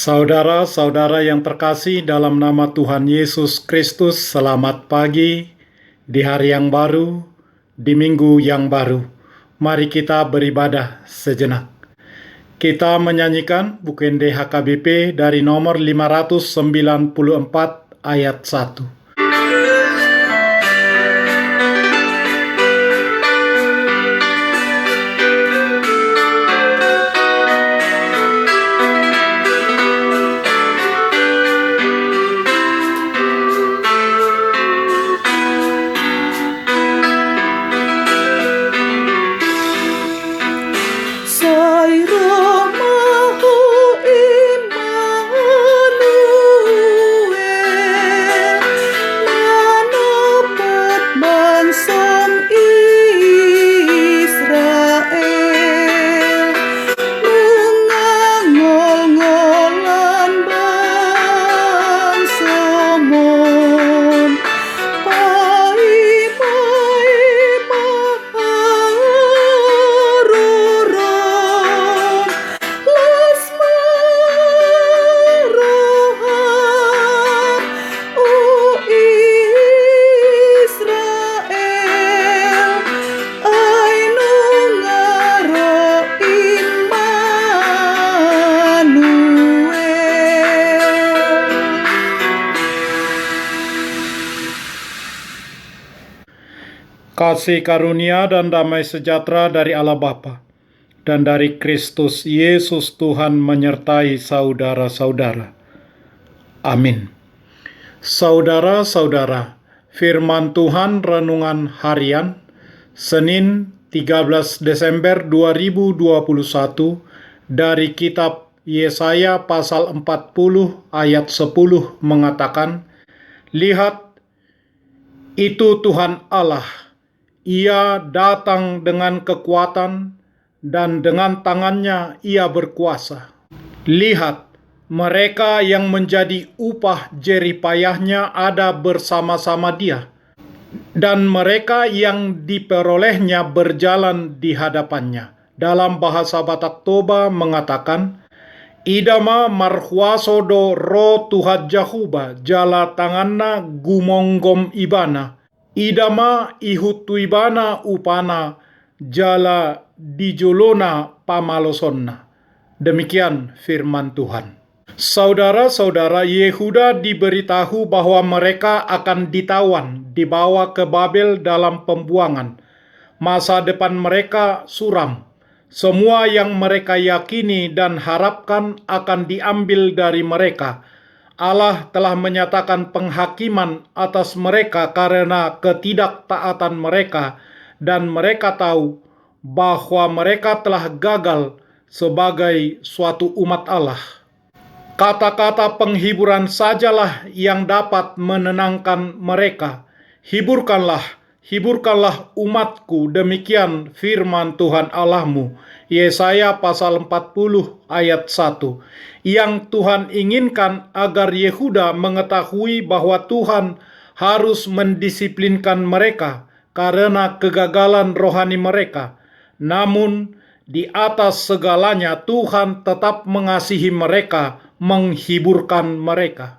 Saudara-saudara yang terkasih dalam nama Tuhan Yesus Kristus, selamat pagi di hari yang baru, di minggu yang baru. Mari kita beribadah sejenak. Kita menyanyikan buku HKBP dari nomor 594 ayat 1. Kasih karunia dan damai sejahtera dari Allah Bapa dan dari Kristus Yesus Tuhan menyertai saudara-saudara. Amin. Saudara-saudara, firman Tuhan renungan harian Senin 13 Desember 2021 dari kitab Yesaya pasal 40 ayat 10 mengatakan, "Lihat, itu Tuhan Allah. Ia datang dengan kekuatan dan dengan tangannya ia berkuasa. Lihat, mereka yang menjadi upah jerih payahnya ada bersama-sama dia, dan mereka yang diperolehnya berjalan di hadapannya." Dalam bahasa Batak Toba mengatakan, "Idama marhuasodo ro Tuhan Jahuba jala tanganna gumonggom ibana. Idama ihutuibana upana jala dijolona pamalosonna." Demikian firman Tuhan. Saudara-saudara, Yehuda diberitahu bahwa mereka akan ditawan, dibawa ke Babel dalam pembuangan. Masa depan mereka suram. Semua yang mereka yakini dan harapkan akan diambil dari mereka. Allah telah menyatakan penghakiman atas mereka karena ketidaktaatan mereka, dan mereka tahu bahwa mereka telah gagal sebagai suatu umat Allah. Kata-kata penghiburan sajalah yang dapat menenangkan mereka. "Hiburkanlah, hiburkanlah umatku," demikian firman Tuhan Allahmu. Yesaya pasal 40 ayat 1. Yang Tuhan inginkan agar Yehuda mengetahui bahwa Tuhan harus mendisiplinkan mereka karena kegagalan rohani mereka. Namun di atas segalanya Tuhan tetap mengasihi mereka, menghiburkan mereka.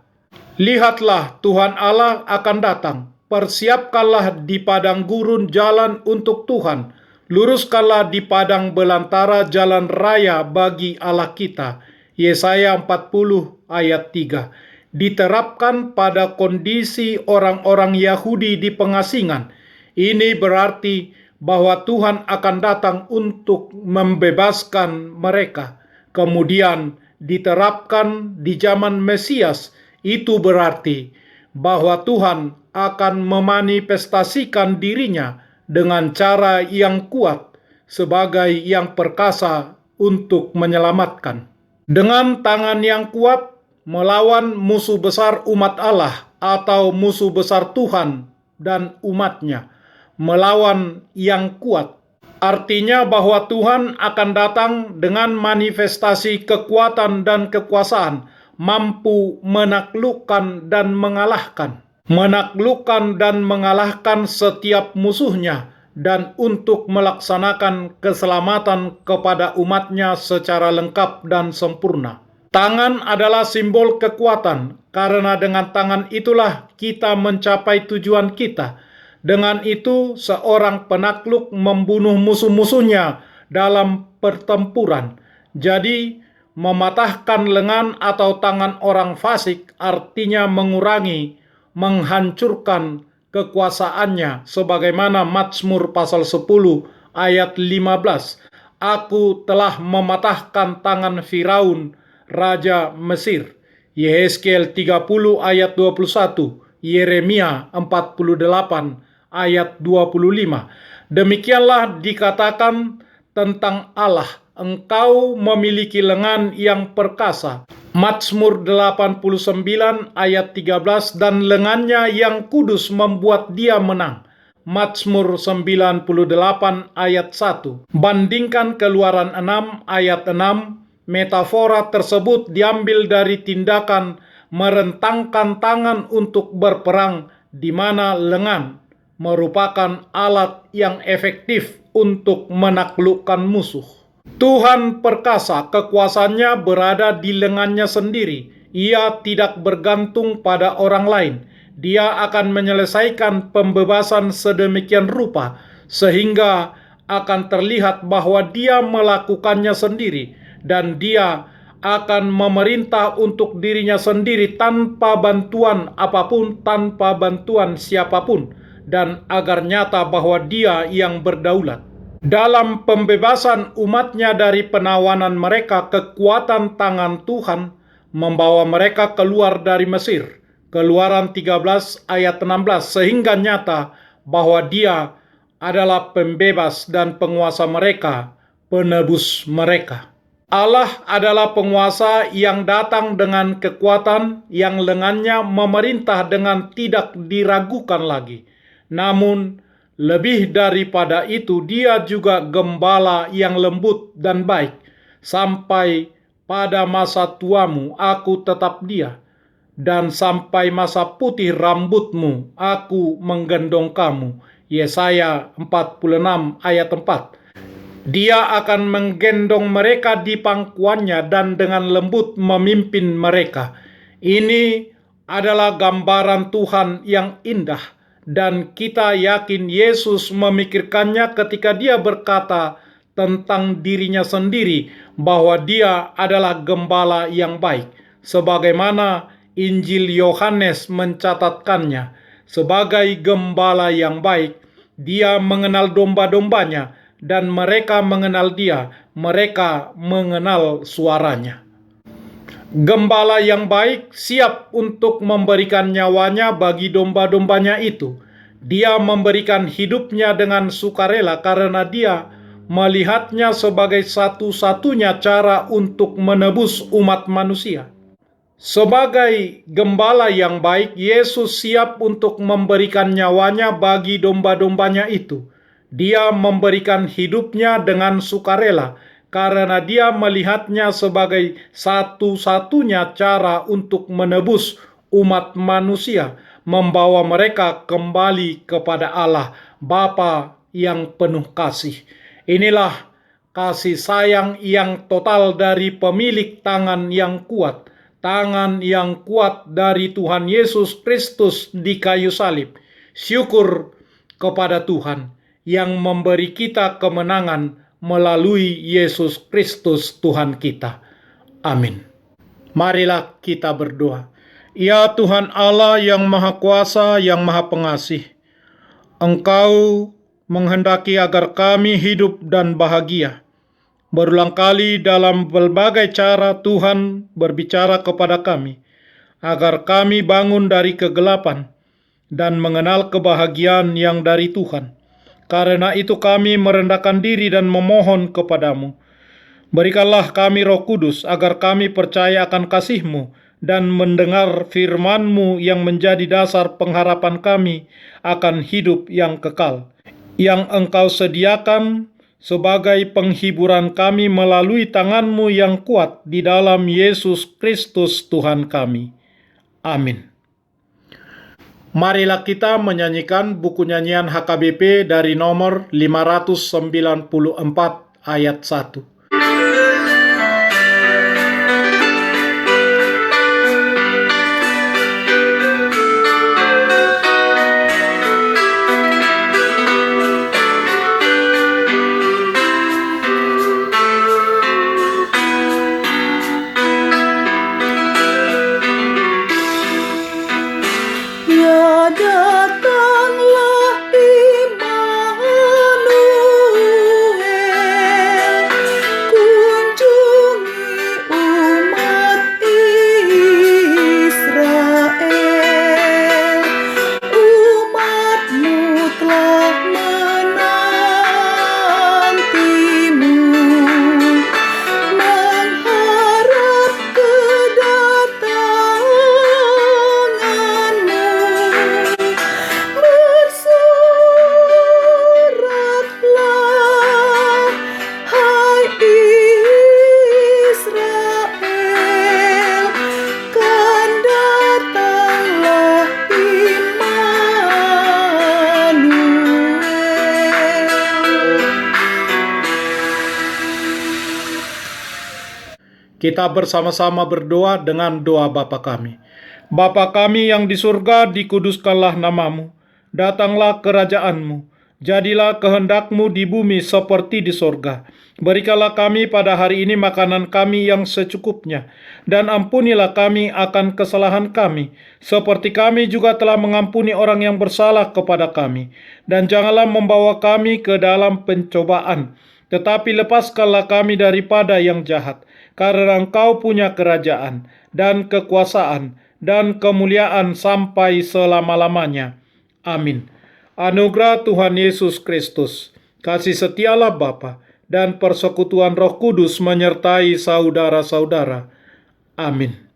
"Lihatlah, Tuhan Allah akan datang. Persiapkanlah di padang gurun jalan untuk Tuhan. Luruskanlah di padang belantara jalan raya bagi Allah kita." Yesaya 40 ayat 3. Diterapkan pada kondisi orang-orang Yahudi di pengasingan. Ini berarti bahwa Tuhan akan datang untuk membebaskan mereka. Kemudian diterapkan di zaman Mesias. Itu berarti bahwa Tuhan akan memanifestasikan dirinya dengan cara yang kuat sebagai yang perkasa untuk menyelamatkan. Dengan tangan yang kuat melawan musuh besar umat Allah atau musuh besar Tuhan dan umatnya. Melawan yang kuat artinya bahwa Tuhan akan datang dengan manifestasi kekuatan dan kekuasaan, mampu menaklukkan dan mengalahkan. Menaklukkan dan mengalahkan setiap musuhnya, dan untuk melaksanakan keselamatan kepada umatnya secara lengkap dan sempurna. Tangan adalah simbol kekuatan, karena dengan tangan itulah kita mencapai tujuan kita. Dengan itu, seorang penakluk membunuh musuh-musuhnya dalam pertempuran. Jadi, mematahkan lengan atau tangan orang fasik artinya mengurangi, menghancurkan kekuasaannya, sebagaimana Mazmur pasal 10 ayat 15. Aku telah mematahkan tangan Firaun, Raja Mesir. Yehezkiel 30 ayat 21, Yeremia 48 ayat 25. Demikianlah dikatakan tentang Allah, engkau memiliki lengan yang perkasa. Mazmur 89 ayat 13, dan lengannya yang kudus membuat dia menang. Mazmur 98 ayat 1. Bandingkan Keluaran 6 ayat 6, metafora tersebut diambil dari tindakan merentangkan tangan untuk berperang, di mana lengan merupakan alat yang efektif untuk menaklukkan musuh. Tuhan perkasa, kekuasaannya berada di lengannya sendiri. Ia tidak bergantung pada orang lain. Dia akan menyelesaikan pembebasan sedemikian rupa, sehingga akan terlihat bahwa dia melakukannya sendiri, dan dia akan memerintah untuk dirinya sendiri tanpa bantuan apapun, tanpa bantuan siapapun, dan agar nyata bahwa dia yang berdaulat. Dalam pembebasan umatnya dari penawanan mereka, kekuatan tangan Tuhan membawa mereka keluar dari Mesir. Keluaran 13 ayat 16, sehingga nyata bahwa dia adalah pembebas dan penguasa mereka, penebus mereka. Allah adalah penguasa yang datang dengan kekuatan, yang lengannya memerintah dengan tidak diragukan lagi. Namun, lebih daripada itu, dia juga gembala yang lembut dan baik. Sampai pada masa tuamu, aku tetap dia, dan sampai masa putih rambutmu, aku menggendong kamu. Yesaya 46 ayat 4. Dia akan menggendong mereka di pangkuannya dan dengan lembut memimpin mereka. Ini adalah gambaran Tuhan yang indah, dan kita yakin Yesus memikirkannya ketika dia berkata tentang dirinya sendiri bahwa dia adalah gembala yang baik, sebagaimana Injil Yohanes mencatatkannya. Sebagai gembala yang baik, dia mengenal domba-dombanya, dan mereka mengenal dia, mereka mengenal suaranya. Gembala yang baik siap untuk memberikan nyawanya bagi domba-dombanya itu. Dia memberikan hidupnya dengan sukarela karena dia melihatnya sebagai satu-satunya cara untuk menebus umat manusia. Sebagai gembala yang baik, Yesus siap untuk memberikan nyawanya bagi domba-dombanya itu. Dia memberikan hidupnya dengan sukarela karena dia melihatnya sebagai satu-satunya cara untuk menebus umat manusia, membawa mereka kembali kepada Allah, Bapa yang penuh kasih. Inilah kasih sayang yang total dari pemilik tangan yang kuat, tangan yang kuat dari Tuhan Yesus Kristus di kayu salib. Syukur kepada Tuhan yang memberi kita kemenangan melalui Yesus Kristus Tuhan kita. Amin. Marilah kita berdoa. Ya Tuhan Allah yang Maha Kuasa, yang Maha Pengasih, Engkau menghendaki agar kami hidup dan bahagia. Berulang kali dalam berbagai cara Tuhan berbicara kepada kami, agar kami bangun dari kegelapan dan mengenal kebahagiaan yang dari Tuhan. Karena itu kami merendahkan diri dan memohon kepadamu. Berikanlah kami Roh Kudus, agar kami percaya akan kasih-Mu dan mendengar firman-Mu yang menjadi dasar pengharapan kami akan hidup yang kekal, yang Engkau sediakan sebagai penghiburan kami melalui tangan-Mu yang kuat di dalam Yesus Kristus Tuhan kami. Amin. Marilah kita menyanyikan buku nyanyian HKBP dari nomor 594 ayat 1. Kita bersama-sama berdoa dengan doa Bapa kami. Bapa kami yang di surga, dikuduskanlah namamu. Datanglah kerajaanmu. Jadilah kehendakmu di bumi seperti di surga. Berikanlah kami pada hari ini makanan kami yang secukupnya. Dan ampunilah kami akan kesalahan kami, seperti kami juga telah mengampuni orang yang bersalah kepada kami. Dan janganlah membawa kami ke dalam pencobaan, tetapi lepaskanlah kami daripada yang jahat. Karena Engkau punya kerajaan, dan kekuasaan, dan kemuliaan sampai selama-lamanya. Amin. Anugerah Tuhan Yesus Kristus, kasih setialah Bapa, dan persekutuan Roh Kudus menyertai saudara-saudara. Amin.